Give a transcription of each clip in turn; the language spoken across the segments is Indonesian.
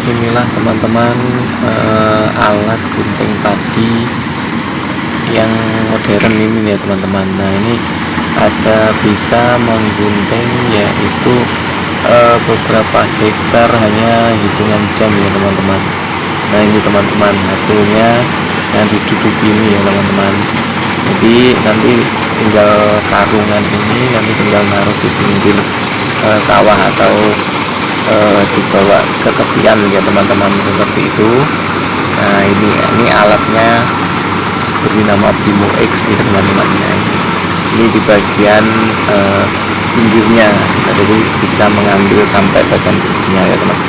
Inilah teman-teman, alat gunting padi yang modern ini ya teman-teman. Nah ini ada bisa menggunting yaitu beberapa hektar hanya hitungan jam ya teman-teman. Nah ini teman-teman hasilnya yang diduduki ini ya teman-teman. Jadi nanti tinggal karungan ini nanti tinggal naruh di pinggir sawah atau dibawa ke tepian ya teman-teman, seperti itu. Nah ini alatnya beri nama Bimo X ya teman-teman. Nah, ini di bagian pinggirnya, jadi bisa mengambil sampai bagian pinggirnya ya teman.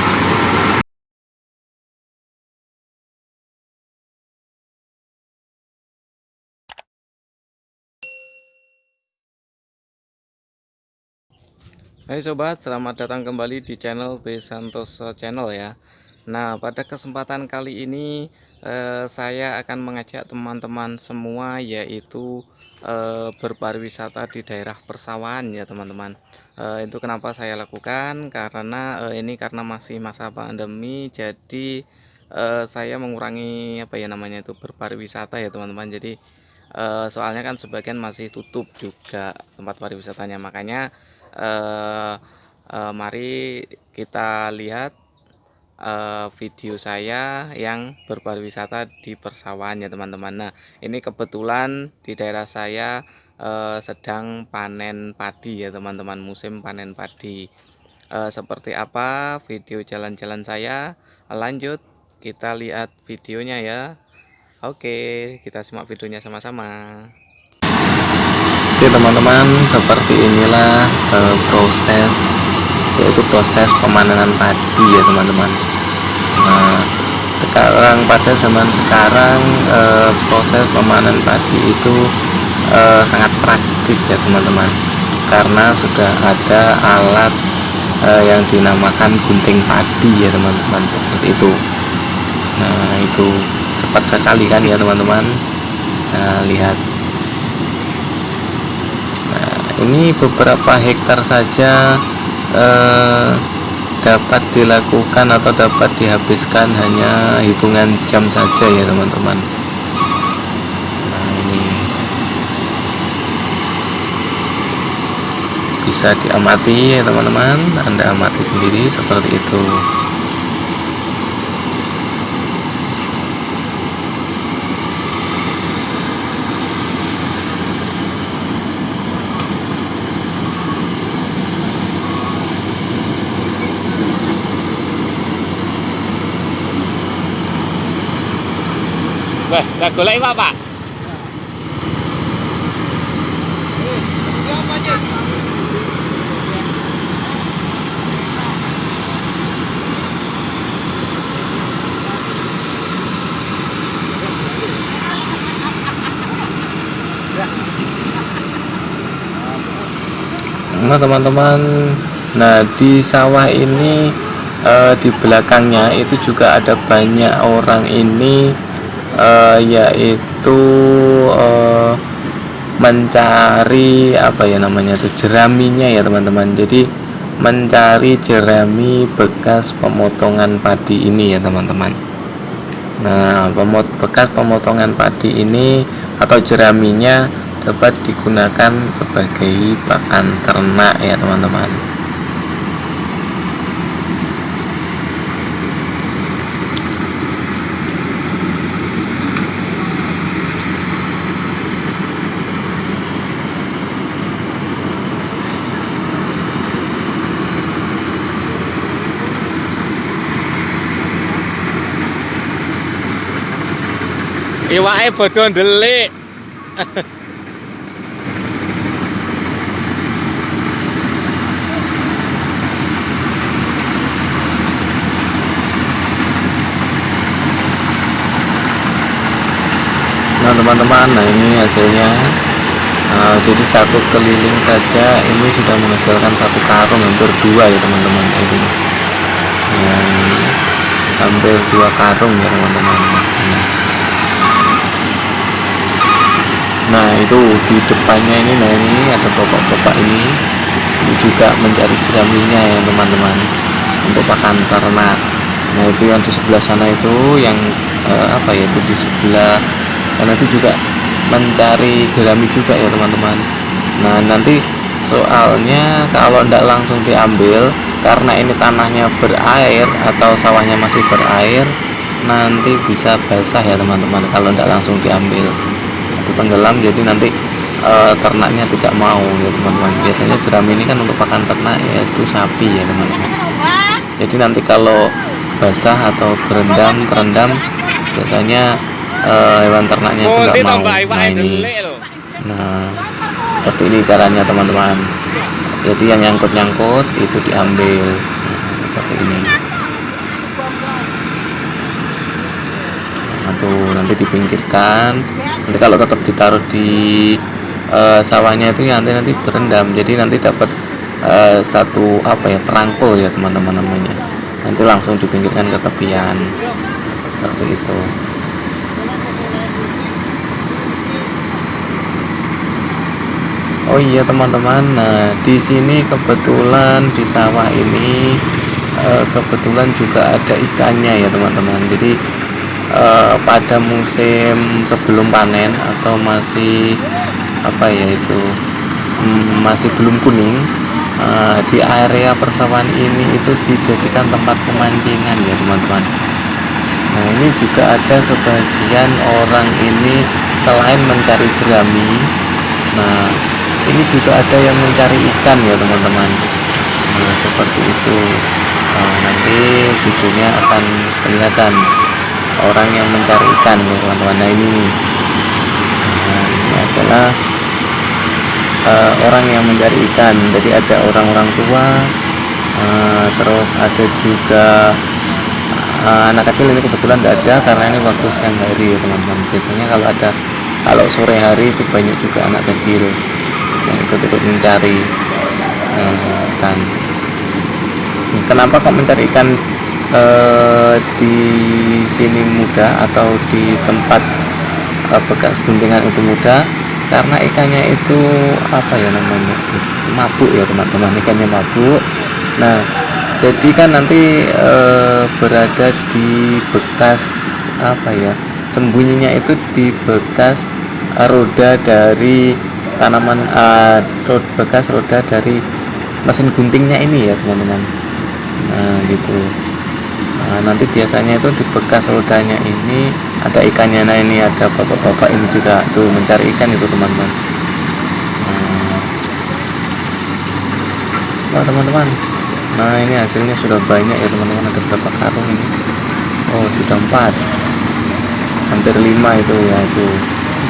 Hai sobat, selamat datang kembali di channel B Santoso Channel ya. Nah, pada kesempatan kali ini saya akan mengajak teman-teman semua yaitu berpariwisata di daerah persawahan ya teman-teman. Itu kenapa saya lakukan, karena ini karena masih masa pandemi, jadi saya mengurangi apa ya namanya itu berpariwisata ya teman-teman. Jadi soalnya kan sebagian masih tutup juga tempat pariwisatanya, makanya mari kita lihat video saya yang berpariwisata di persawahan ya teman-teman. Nah ini kebetulan di daerah saya sedang panen padi ya teman-teman, musim panen padi. Seperti apa video jalan-jalan saya, lanjut kita lihat videonya ya. Oke, kita simak videonya sama-sama. Oke teman-teman, seperti inilah proses, yaitu proses pemanenan padi ya teman-teman. Nah sekarang pada zaman sekarang proses pemanen padi itu sangat praktis ya teman-teman, karena sudah ada alat yang dinamakan gunting padi ya teman-teman, seperti itu. Nah itu cepat sekali kan ya teman-teman. Nah lihat, ini beberapa hektar saja dapat dilakukan atau dapat dihabiskan hanya hitungan jam saja ya teman-teman. Nah ini bisa diamati ya teman-teman, Anda amati sendiri seperti itu. Wah, tak golek Pak. Nah teman-teman, nah di sawah ini di belakangnya itu juga ada banyak orang ini yaitu mencari apa ya namanya itu, jeraminya ya teman-teman. Jadi mencari jerami bekas pemotongan padi ini ya teman-teman. Nah bekas pemotongan padi ini atau jeraminya dapat digunakan sebagai pakan ternak ya teman-teman. Iwake bodho ndelik. Nah teman-teman, nah ini hasilnya. Jadi satu keliling saja ini sudah menghasilkan satu karung, hampir dua ya teman-teman. Ini yang hampir dua karung ya teman-teman hasilnya. Nah itu di depannya ini, nah ini ada bapak-bapak ini juga mencari jeraminya ya teman-teman, untuk pakan ternak. Nah itu yang di sebelah sana itu yang apa ya, itu di sebelah sana itu juga mencari jerami juga ya teman-teman. Nah nanti soalnya kalau tidak langsung diambil karena ini tanahnya berair atau sawahnya masih berair, nanti bisa basah ya teman-teman kalau tidak langsung diambil atau tenggelam. Jadi nanti ternaknya tidak mau ya teman-teman. Biasanya jerami ini kan untuk pakan ternak, yaitu sapi ya teman-teman. Jadi nanti kalau basah atau terendam biasanya hewan ternaknya itu nggak mau. Nah ini, nah seperti ini caranya teman-teman. Jadi yang nyangkut itu diambil, nah, seperti ini. Nah, tuh nanti dipinggirkan. Nanti kalau tetap ditaruh di sawahnya itu ya nanti berendam. Jadi nanti dapat satu apa ya, perangkul ya teman-teman namanya. Nanti langsung dipinggirkan ke tepian seperti itu. Oh iya teman-teman, nah di sini kebetulan di sawah ini kebetulan juga ada ikannya ya teman-teman. Jadi pada musim sebelum panen atau masih apa ya itu, masih belum kuning, di area persawahan ini itu dijadikan tempat pemancingan ya teman-teman. Nah ini juga ada sebagian orang ini selain mencari jerami, nah ini juga ada yang mencari ikan ya teman-teman. Nah seperti itu. Nanti videonya akan kelihatan orang yang mencari ikan ya teman-teman. Nah ini adalah orang yang mencari ikan. Jadi ada orang-orang tua, terus ada juga anak kecil. Ini kebetulan tidak ada karena ini waktu siang hari ya teman-teman. Biasanya kalau sore hari itu banyak juga anak kecil yang ikut-ikut mencari ikan. Kenapa kok mencari ikan di sini mudah atau di tempat bekas guntingan itu mudah? Karena ikannya itu apa ya namanya, mabuk ya teman-teman, ikannya mabuk. Nah jadi kan nanti berada di bekas apa ya, sembunyinya itu di bekas roda dari tanaman, bekas roda dari mesin guntingnya ini ya teman-teman. Nah gitu. Nah, nanti biasanya itu di bekas rodanya ini ada ikannya. Nah ini ada bapak-bapak ini juga tuh mencari ikan itu teman-teman. Wah teman-teman, nah ini hasilnya sudah banyak ya teman-teman. Ada berapa karung ini? Oh sudah 4, hampir 5 itu ya, itu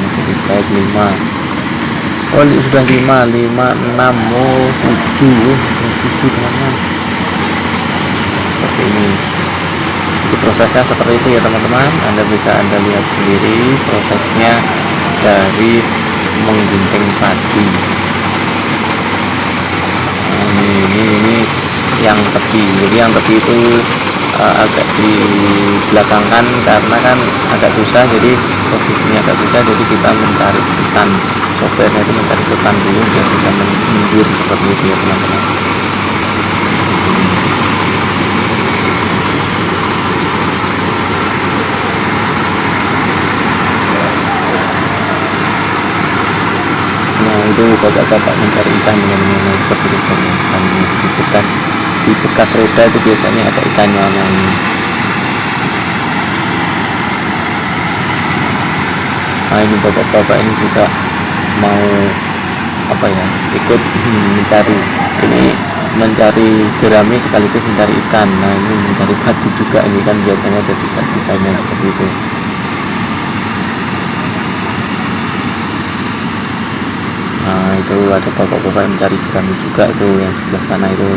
masih dijahit 5. Oh sudah 5, 6, oh 7 teman-teman. Seperti ini. Jadi prosesnya seperti itu ya teman-teman. Anda bisa lihat sendiri prosesnya dari menggunting padi. Nah, ini yang tepi. Jadi yang tepi itu agak di belakangkan karena kan agak susah. Jadi posisinya agak susah. Jadi kita mencari setan, sopirnya itu mencari setan dulu biar bisa mundur seperti itu ya teman-teman. Itu bapak-bapak mencari ikan dengan seperti itu ikan di bekas roda itu biasanya ada ikannya. Nah ini bapak-bapak ini juga mau apa ya, ikut mencari jerami sekaligus mencari ikan. Nah ini mencari padi juga, ini kan biasanya ada sisa-sisanya seperti itu. Nah itu ada bapak-bapak yang mencari jerami juga itu yang sebelah sana itu.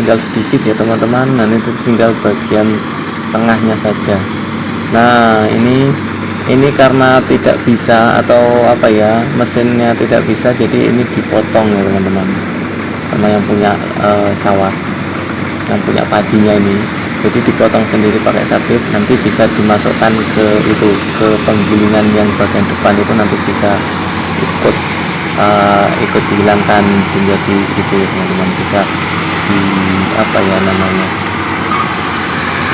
tinggal sedikit ya teman-teman. Nah itu tinggal bagian tengahnya saja. Nah ini karena tidak bisa atau apa ya, mesinnya tidak bisa, jadi ini dipotong ya teman-teman sama yang punya sawah, yang punya padinya ini. Jadi dipotong sendiri pakai sabit, nanti bisa dimasukkan ke itu, ke penggilingan yang bagian depan itu, nanti bisa ikut dihilangkan menjadi itu ya teman-teman, bisa di apa ya namanya,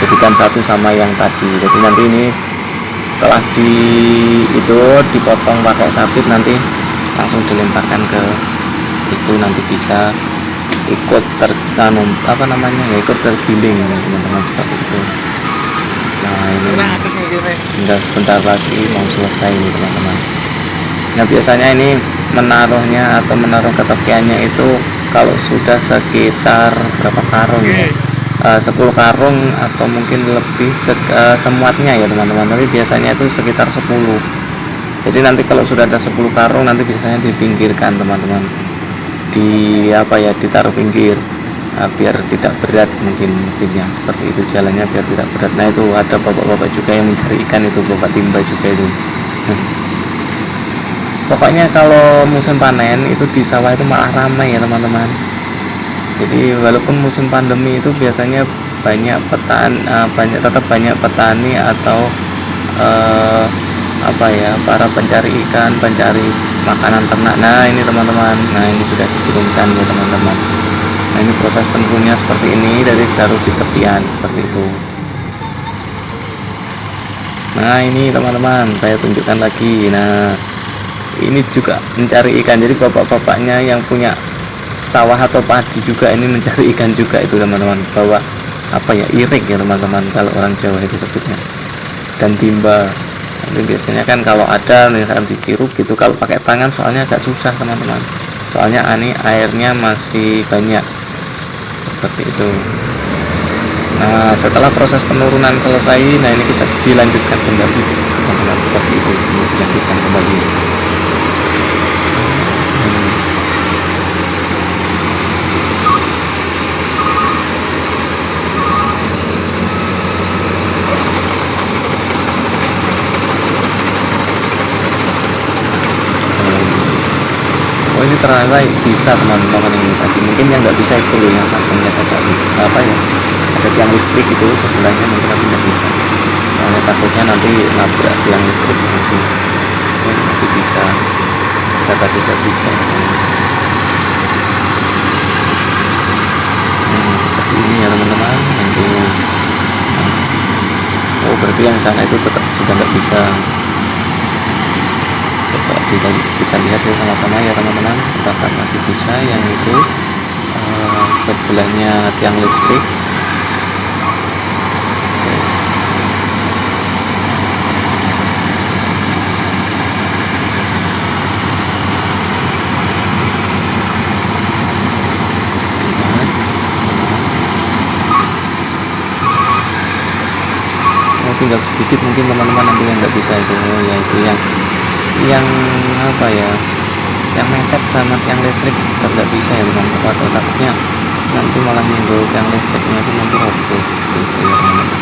jadikan satu sama yang tadi. Jadi nanti ini setelah itu dipotong pakai sabit, nanti langsung dilemparkan ke itu, nanti bisa ikut ikut tergiling ya teman-teman, seperti itu. Nah ini tinggal sebentar lagi mau selesai nih teman-teman. Nah biasanya ini menaruh ketepiannya itu kalau sudah sekitar berapa karung ya, 10 karung atau mungkin lebih semuatnya ya teman-teman. Tapi biasanya itu sekitar 10. Jadi nanti kalau sudah ada 10 karung, nanti biasanya dipinggirkan teman-teman, ditaruh pinggir, biar tidak berat, mungkin mesinnya seperti itu, jalannya biar tidak berat. Nah itu ada bapak-bapak juga yang mencari ikan, itu bapak timba juga itu. Pokoknya kalau musim panen itu di sawah itu malah ramai ya teman-teman. Jadi walaupun musim pandemi itu biasanya tetap banyak petani atau para pencari ikan, pencari makanan ternak. Nah ini teman-teman, nah ini sudah diturunkan ya teman-teman. Nah ini proses penurunnya seperti ini, dari taruh di tepian seperti itu. Nah ini teman-teman, saya tunjukkan lagi. Nah ini juga mencari ikan, jadi bapak-bapaknya yang punya sawah atau padi juga ini mencari ikan juga itu teman-teman, bawa irik ya teman-teman, kalau orang Jawa itu sebutnya, dan timba. Ini biasanya kan kalau ada misalkan di Ciruk gitu, kalau pakai tangan soalnya agak susah teman-teman, soalnya airnya masih banyak seperti itu. Nah setelah proses penurunan selesai, nah ini kita dilanjutkan kembali teman-teman, seperti itu, ini dilanjutkan kembali. Oh ini ternyata bisa teman-teman, ini tadi mungkin yang nggak bisa itu loh, yang sampingnya ada tiang listrik itu sebelahnya, mungkin tapi nggak bisa, soalnya takutnya nanti nabrak tiang listrik nanti. Ini masih bisa, kata tidak bisa. Seperti ini ya teman-teman. Nanti berarti yang sana itu tetap juga nggak bisa. Coba kita lihat ya sama-sama ya teman-teman, apakah masih bisa yang itu sebelahnya tiang listrik. Tinggal sedikit mungkin teman-teman nanti yang nggak bisa itu, yaitu yang yang mepet sama tiang listrik tetap nggak bisa ya teman-teman, atau takutnya nanti malah nyenggol tiang listriknya itu, nanti roboh gitu ya teman-teman.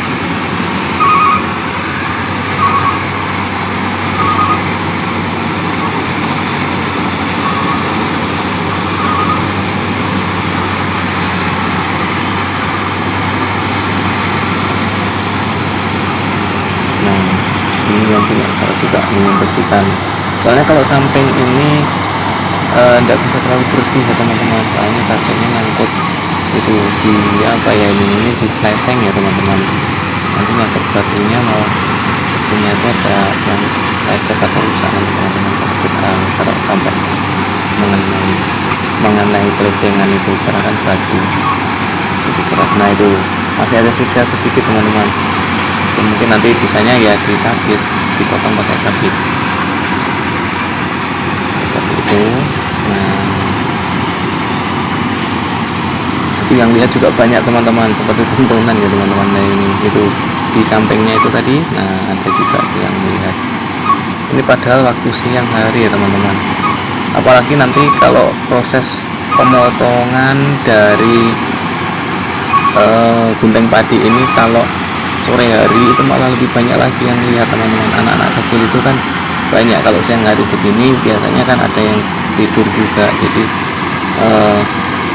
Yang punya saya juga membersihkan, soalnya kalau samping ini tidak bisa terlalu bersih ya teman-teman, soalnya kakeknya ngangkut itu ini di flashing ya teman-teman, nanti ngangkut batunya malah mesinnya itu ada yang lecet atau rusak nanti teman-teman, kalau sampai mengenai flashingan itu, karena kan batu itu keras. Nah itu masih ada sisa sedikit teman-teman, mungkin nanti bisanya ya disabit, dipotong pakai sabit seperti itu. Nah itu yang lihat juga banyak teman-teman, seperti tontonan ya teman-teman. Nah ini itu di sampingnya itu tadi, nah ada juga yang melihat ini, padahal waktu siang hari ya teman-teman. Apalagi nanti kalau proses pemotongan dari gunting padi ini kalau sore hari itu malah lebih banyak lagi yang lihat teman-teman. Anak-anak kecil itu kan banyak, kalau siang hari begini biasanya kan ada yang tidur juga, jadi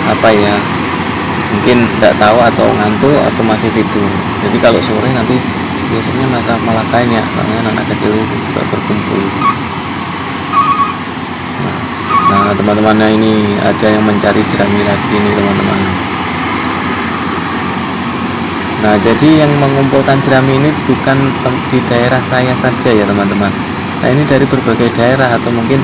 apa ya, mungkin tidak tahu atau ngantuk atau masih tidur. Jadi kalau sore nanti biasanya malah banyak, karena anak kecil itu juga berkumpul. Nah teman-temannya ini ada yang mencari jerami lagi nih teman-teman. Nah jadi yang mengumpulkan jerami ini bukan di daerah saya saja ya teman-teman. Nah ini dari berbagai daerah, atau mungkin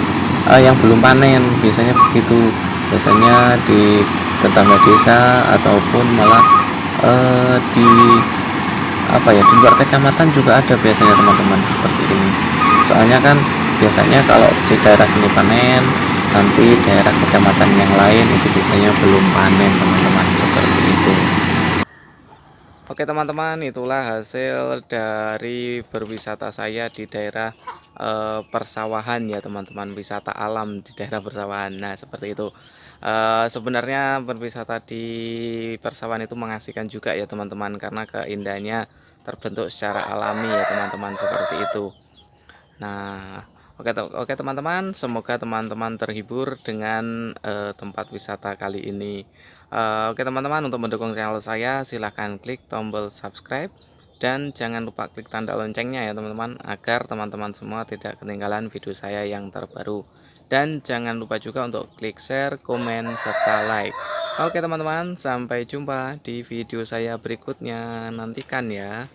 yang belum panen, biasanya begitu. Biasanya di tetangga desa ataupun malah di apa ya, di luar kecamatan juga ada biasanya teman-teman seperti ini. Soalnya kan biasanya kalau di daerah sini panen, nanti daerah kecamatan yang lain itu biasanya belum panen teman-teman, seperti itu. Oke teman-teman, itulah hasil dari berwisata saya di daerah persawahan ya teman-teman, wisata alam di daerah persawahan. Nah seperti itu. Sebenarnya berwisata di persawahan itu mengasihkan juga ya teman-teman, karena keindahannya terbentuk secara alami ya teman-teman, seperti itu. Nah, oke teman-teman, semoga teman-teman terhibur dengan tempat wisata kali ini. Oke teman-teman, untuk mendukung channel saya silahkan klik tombol subscribe dan jangan lupa klik tanda loncengnya ya teman-teman, agar teman-teman semua tidak ketinggalan video saya yang terbaru. Dan jangan lupa juga untuk klik share, komen, serta like. Oke teman-teman, sampai jumpa di video saya berikutnya. Nantikan ya.